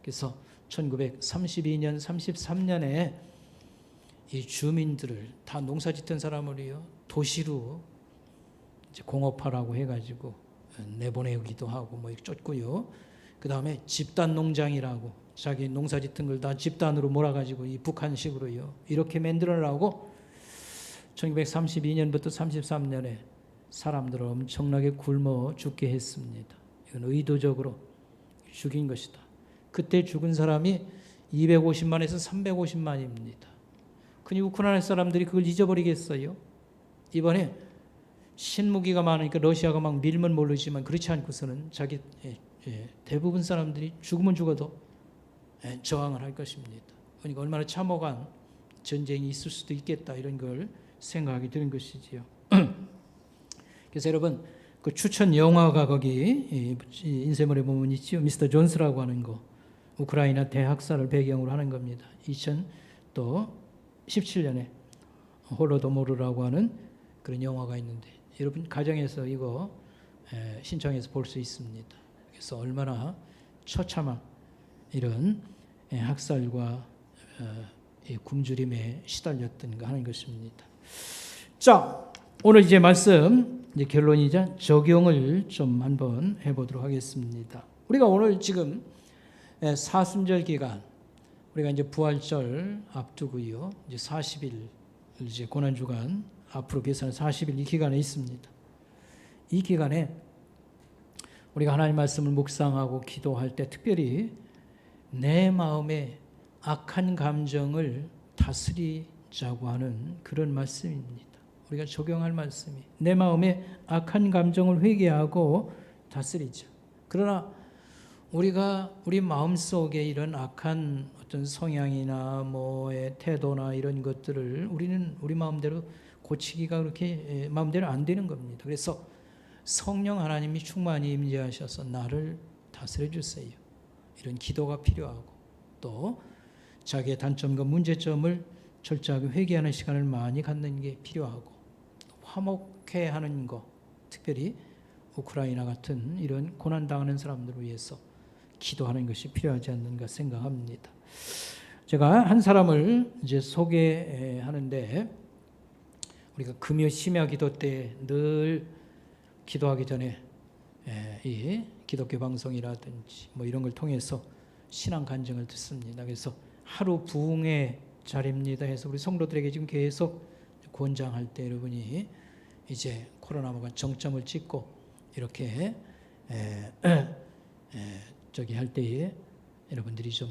Speaker 1: 그래서 1932년, 33년에 이 주민들을 다 농사 짓던 사람을요 도시로 이제 공업화라고 해가지고 내보내기도 하고 뭐 쫓고요. 그 다음에 집단 농장이라고 자기 농사 짓던 걸 다 집단으로 몰아가지고 이 북한식으로요 이렇게 만들어라고 1932년부터 33년에 사람들을 엄청나게 굶어 죽게 했습니다. 이건 의도적으로 죽인 것이다. 그때 죽은 사람이 250만에서 350만입니다. 그니 우크라이나 사람들이 그걸 잊어버리겠어요? 이번에 신무기가 많으니까 러시아가 막 밀면 모르지만 그렇지 않고서는 대부분 사람들이 죽으면 죽어도 저항을 할 것입니다. 그러니까 얼마나 참혹한 전쟁이 있을 수도 있겠다 이런 걸 생각하게 되는 것이지요. 그래서 여러분 그 추천 영화가 거기 인쇄물에 보면 있지요. 미스터 존스라고 하는 거 우크라이나 대학살을 배경으로 하는 겁니다. 2017년에 홀로도모르라고 하는 그런 영화가 있는데 여러분 가정에서 이거 신청해서 볼 수 있습니다. 그래서 얼마나 처참한 이런 학살과 굶주림에 시달렸던가 하는 것입니다. 자, 오늘 이제 말씀 이제 결론이자 적용을 좀 한번 해보도록 하겠습니다. 우리가 오늘 지금 사순절 기간, 우리가 이제 부활절 앞두고요, 이제 40일 이제 고난 주간 앞으로 계산 40일 이 기간에 있습니다. 이 기간에 우리가 하나님 말씀을 묵상하고 기도할 때 특별히 내 마음의 악한 감정을 다스리자고 하는 그런 말씀입니다. 우리가 적용할 말씀이 내 마음에 악한 감정을 회개하고 다스리죠. 그러나 우리가 우리 마음속에 이런 악한 어떤 성향이나 뭐의 태도나 이런 것들을 우리는 우리 마음대로 고치기가 그렇게 마음대로 안 되는 겁니다. 그래서 성령 하나님이 충만히 임재하셔서 나를 다스려 주세요. 이런 기도가 필요하고 또 자기의 단점과 문제점을 철저하게 회개하는 시간을 많이 갖는 게 필요하고 화목해 하는 것, 특별히 우크라이나 같은 이런 고난당하는 사람들을 위해서 기도하는 것이 필요하지 않는가 생각합니다. 제가 한 사람을 이제 소개하는데 우리가 금요 심야 기도 때 늘 기도하기 전에 이 기독교 방송이라든지 뭐 이런 걸 통해서 신앙 간증을 듣습니다. 그래서 하루 부흥의 자리입니다 해서 우리 성도들에게 지금 계속 권장할 때 여러분이 이제 코로나가 정점을 찍고 이렇게 저기 할 때에 여러분들이 좀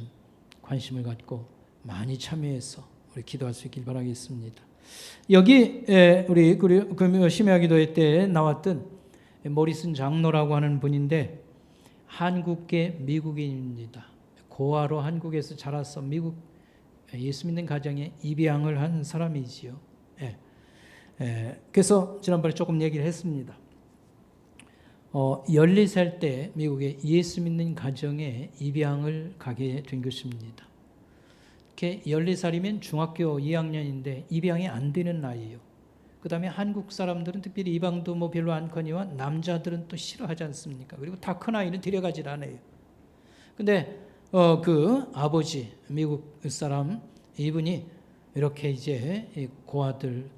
Speaker 1: 관심을 갖고 많이 참여해서 우리 기도할 수 있길 바라겠습니다. 여기 우리 금요 심야 기도회 때 나왔던 모리슨 장로라고 하는 분인데 한국계 미국인입니다. 고아로 한국에서 자라서 미국 예수 믿는 가정에 입양을 한 사람이지요. 그래서 지난번에 조금 얘기를 했습니다. 14살 때 미국에 예수 믿는 가정에 입양을 가게 된 것입니다. 이렇게 14살이면 중학교 2학년인데 입양이 안 되는 나이예요. 그 다음에 한국 사람들은 특별히 입양도 뭐 별로 않거니와 남자들은 또 싫어하지 않습니까? 그리고 다 큰 아이는 데려가질 않아요. 근데 그 아버지 미국 사람 이분이 이렇게 이제 고아들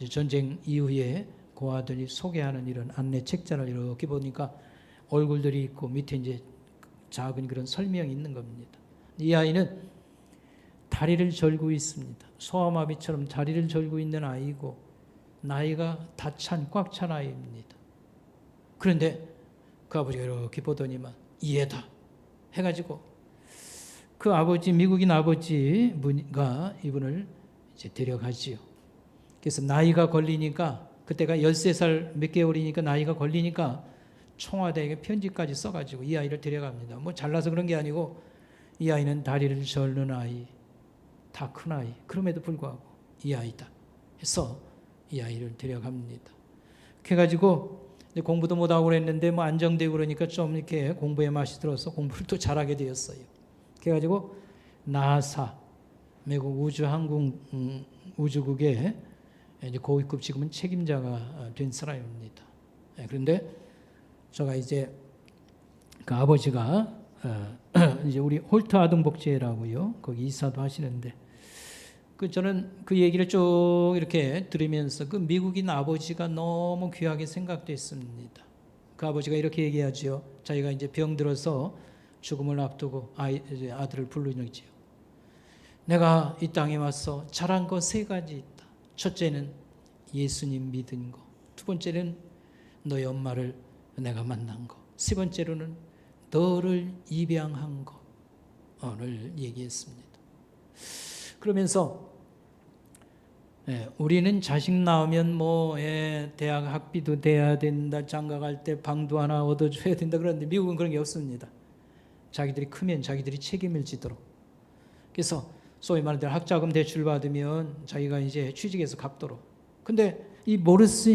Speaker 1: 전쟁 이후에 고아들이 소개하는 이런 안내 책자를 이렇게 보니까 얼굴들이 있고 밑에 이제 작은 그런 설명이 있는 겁니다. 이 아이는 다리를 절고 있습니다. 소아마비처럼 다리를 절고 있는 아이고 나이가 다 찬 꽉 찬 아이입니다. 그런데 그 아버지가 이렇게 보더니만 이해다 해가지고 그 아버지 미국인 아버지가 이분을 이제 데려가지요. 그래서 나이가 걸리니까 그때가 13살 몇 개월이니까 나이가 걸리니까 청와대에게 편지까지 써가지고 이 아이를 데려갑니다. 뭐 잘나서 그런 게 아니고 이 아이는 다리를 절는 아이, 다 큰 아이. 그럼에도 불구하고 이 아이다 해서 이 아이를 데려갑니다. 그래가지고 공부도 못하고 그랬는데 뭐 안정되고 그러니까 좀 이렇게 공부에 맛이 들어서 공부를 또 잘하게 되었어요. 그래가지고 나사 미국 우주국의 이제 고위급 지금은 책임자가 된 사람입니다. 그런데 제가 이제 그 아버지가 이제 우리 홀트 아동복지회라고요. 거기 이사도 하시는데 저는 그 얘기를 쭉 이렇게 들으면서 그 미국인 아버지가 너무 귀하게 생각됐습니다. 그 아버지가 이렇게 얘기하지요. 자기가 이제 병들어서 죽음을 앞두고 아들을 부르지요. 내가 이 땅에 와서 잘한 거 3가지 있다. 첫째는 예수님 믿은 거. 두 번째는 너희 엄마를 내가 만난 거. 세 번째로는 너를 입양한 거를 얘기했습니다. 그러면서 우리는 자식 낳으면 뭐 대학 학비도 돼야 된다. 장가 갈 때 방도 하나 얻어줘야 된다. 그런데 미국은 그런 게 없습니다. 자기들이 크면 자기들이 책임을 지도록. 그래서 소위 말하는 학자금 대출 받으면 자기가 이제 취직해서 갚도록. 근데 이 모르스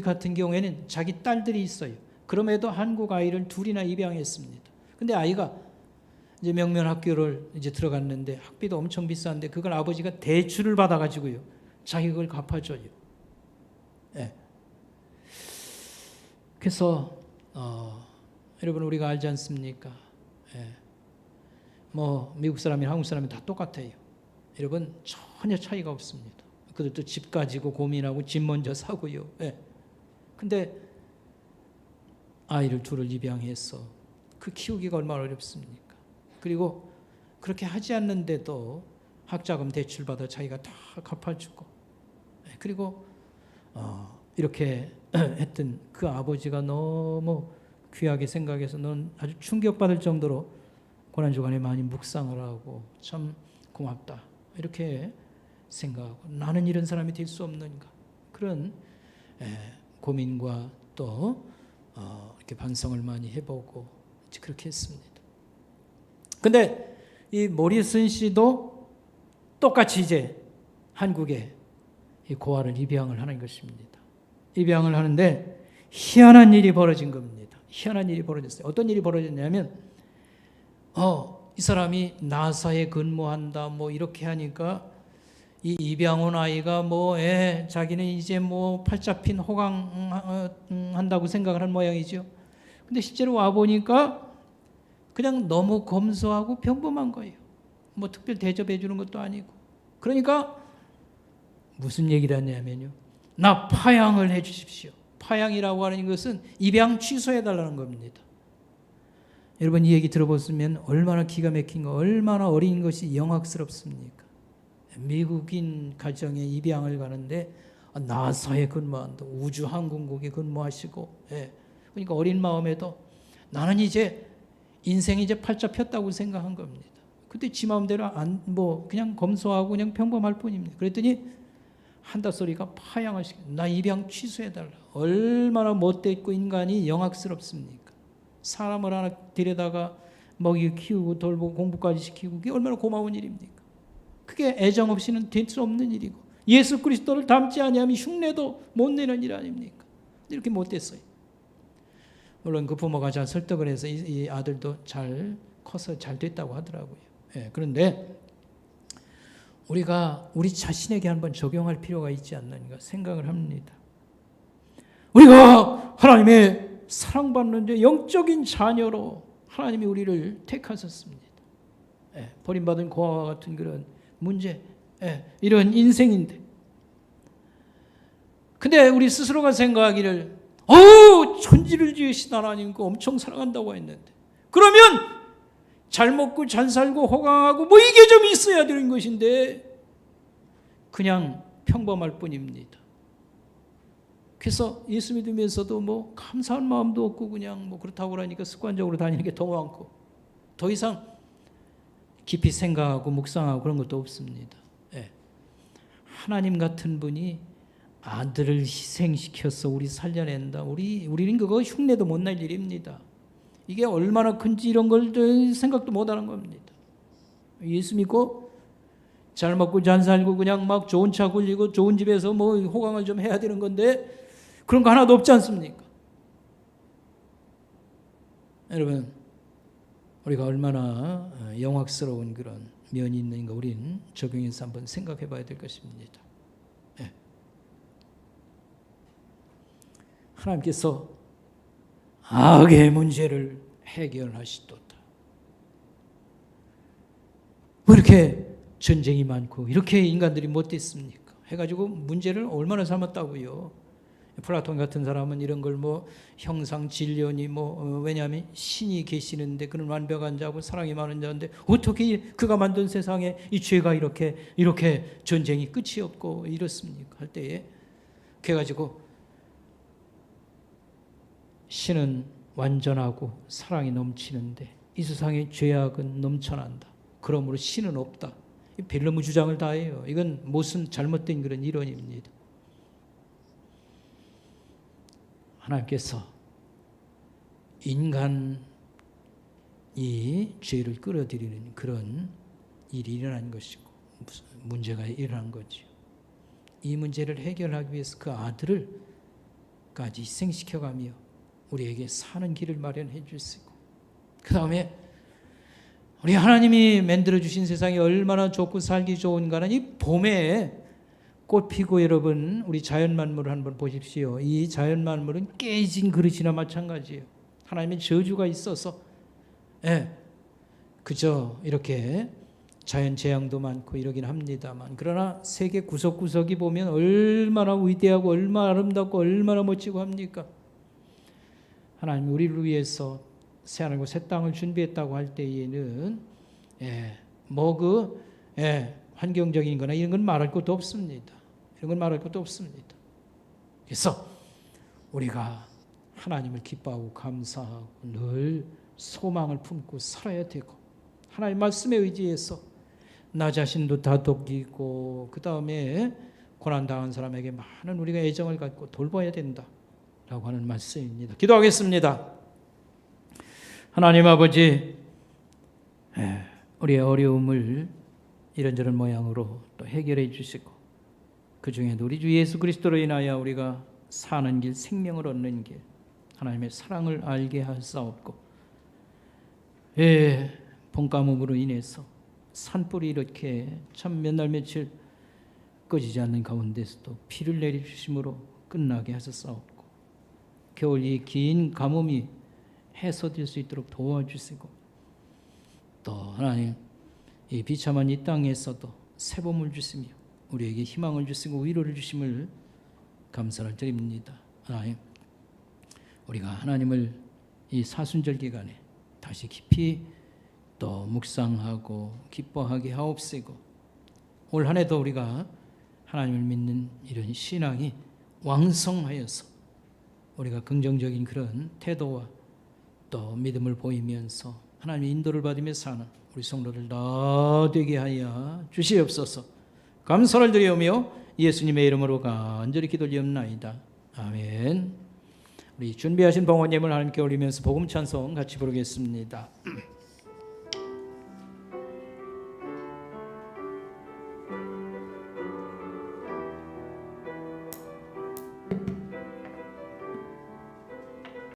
Speaker 1: 같은 경우에는 자기 딸들이 있어요. 그럼에도 한국 아이를 2이나 입양했습니다. 근데 아이가 이제 명면 학교를 이제 들어갔는데 학비도 엄청 비싼데 그걸 아버지가 대출을 받아가지고요. 자기 그걸 갚아줘요. 그래서 여러분 우리가 알지 않습니까? 뭐 미국 사람이 한국 사람이 다 똑같아요. 여러분 전혀 차이가 없습니다. 그들도 집 가지고 고민하고 집 먼저 사고요. 근데 아이를 2를 입양해서 그 키우기가 얼마나 어렵습니까? 그리고 그렇게 하지 않는데도 학자금 대출받아 자기가 다 갚아주고 그리고 이렇게 했던 그 아버지가 너무 귀하게 생각해서 넌 아주 충격받을 정도로 고난주간에 많이 묵상을 하고 참 고맙다 이렇게 생각하고 나는 이런 사람이 될 수 없는가. 그런 고민과 또 이렇게 반성을 많이 해보고 그렇게 했습니다. 근데 이 모리슨 씨도 똑같이 이제 한국에 이 고아를 입양을 하는 것입니다. 입양을 하는데 희한한 일이 벌어진 겁니다. 희한한 일이 벌어졌어요. 어떤 일이 벌어졌냐면 이 사람이 나사에 근무한다 뭐 이렇게 하니까 이 입양 온 아이가 자기는 이제 팔자 핀 호강한다고 생각을 한 모양이죠. 근데 실제로 와 보니까 그냥 너무 검소하고 평범한 거예요. 특별 대접해 주는 것도 아니고. 그러니까 무슨 얘기를 하냐면요. 나 파양을 해 주십시오. 파양이라고 하는 것은 입양 취소해 달라는 겁니다. 여러분 이 얘기 들어보시면 얼마나 기가 막힌 거, 얼마나 어린 것이 영악스럽습니까? 미국인 가정에 입양을 가는데 나사에 근무한다. 우주항공국에 근무하시고 그러니까 어린 마음에도 나는 이제 인생이 이제 팔자 폈다고 생각한 겁니다. 그때 지 마음대로 그냥 검소하고 그냥 평범할 뿐입니다. 그랬더니 한다 소리가 파양을 시켜. 나 입양 취소해달라. 얼마나 못됐고 인간이 영악스럽습니까? 사람을 하나 데려다가 먹이고 키우고 돌보고 공부까지 시키고 그게 얼마나 고마운 일입니까? 그게 애정 없이는 될 수 없는 일이고 예수 그리스도를 닮지 아니하면 흉내도 못 내는 일 아닙니까? 이렇게 못됐어요. 물론 그 부모가 잘 설득을 해서 이 아들도 잘 커서 잘 됐다고 하더라고요. 그런데 우리가 우리 자신에게 한번 적용할 필요가 있지 않는가 생각을 합니다. 우리가 하나님의 사랑받는 영적인 자녀로 하나님이 우리를 택하셨습니다. 버림받은 고아와 같은 그런 문제, 이런 인생인데 근데 우리 스스로가 생각하기를 천지를 지으신 하나님과 엄청 사랑한다고 했는데 그러면 잘 먹고 잘 살고 호강하고 이게 좀 있어야 되는 것인데 그냥 평범할 뿐입니다. 그래서 예수 믿으면서도 감사한 마음도 없고 그냥 그렇다고 그러니까 습관적으로 다니는 게 더 많고 더 이상 깊이 생각하고 묵상하고 그런 것도 없습니다. 하나님 같은 분이 아들을 희생시켜서 우리 살려낸다. 우리는 그거 흉내도 못 낼 일입니다. 이게 얼마나 큰지 이런 걸 생각도 못 하는 겁니다. 예수 믿고 잘 먹고 잘 살고 그냥 좋은 차 굴리고 좋은 집에서 호강을 좀 해야 되는 건데 그런 거 하나도 없지 않습니까? 여러분 우리가 얼마나 영악스러운 그런 면이 있는가 우리는 적용해서 한번 생각해 봐야 될 것입니다. 하나님께서 악의 문제를 해결하시도다. 왜 이렇게 전쟁이 많고 이렇게 인간들이 못됐습니까? 해가지고 문제를 얼마나 삼았다고요. 플라톤 같은 사람은 이런 걸 형상 진련이 왜냐하면 신이 계시는데 그는 완벽한 자고 사랑이 많은 자인데 어떻게 그가 만든 세상에 이 죄가 이렇게 전쟁이 끝이 없고 이렇습니까? 할 때에 그래가지고 신은 완전하고 사랑이 넘치는데 이 세상에 죄악은 넘쳐난다. 그러므로 신은 없다. 벨러무 주장을 다 해요. 이건 무슨 잘못된 그런 이론입니다. 하나님께서 인간이 죄를 끌어들이는 그런 일이 일어난 것이고 무슨 문제가 일어난 거죠. 이 문제를 해결하기 위해서 그 아들을 까지 희생시켜가며 우리에게 사는 길을 마련해 주시고 그 다음에 우리 하나님이 만들어 주신 세상이 얼마나 좋고 살기 좋은가는 이 봄에 꽃 피고 여러분 우리 자연 만물을 한번 보십시오. 이 자연 만물은 깨진 그릇이나 마찬가지예요. 하나님의 저주가 있어서 그저 이렇게 자연 재앙도 많고 이러긴 합니다만 그러나 세계 구석구석이 보면 얼마나 위대하고 얼마나 아름답고 얼마나 멋지고 합니까? 하나님이 우리를 위해서 새하늘과 새 땅을 준비했다고 할 때에는 환경적인 거나 이런 건 말할 것도 없습니다. 이런 건 말할 것도 없습니다. 그래서 우리가 하나님을 기뻐하고 감사하고 늘 소망을 품고 살아야 되고 하나님 말씀에 의지해서 나 자신도 다독이고 그 다음에 고난당한 사람에게 많은 우리가 애정을 갖고 돌봐야 된다라고 하는 말씀입니다. 기도하겠습니다. 하나님 아버지, 우리의 어려움을 이런저런 모양으로 또 해결해 주시고, 그 중에도 우리 주 예수 그리스도로 인하여 우리가 사는 길, 생명을 얻는 길, 하나님의 사랑을 알게 하사옵고, 봄가뭄으로 인해서 산불이 이렇게 참 몇 날 며칠 꺼지지 않는 가운데서도 피를 내리주심으로 끝나게 하셨사옵고, 겨울 이 긴 가뭄이 해소될 수 있도록 도와주시고, 또 하나님 이 비참한 이 땅에서도 새 봄을 주시며 우리에게 희망을 주시고 위로를 주심을 감사를 드립니다. 하나님, 우리가 하나님을 이 사순절 기간에 다시 깊이 또 묵상하고 기뻐하게 하옵시고, 올 한 해도 우리가 하나님을 믿는 이런 신앙이 왕성하여서 우리가 긍정적인 그런 태도와 또 믿음을 보이면서 하나님의 인도를 받으며 사는 우리 성도들 다 되게 하여 주시옵소서. 감사를 드리오며 예수님의 이름으로 간절히 기도드리옵나이다. 아멘. 우리 준비하신 봉헌 예물 하나님께 올리면서 복음 찬송 같이 부르겠습니다.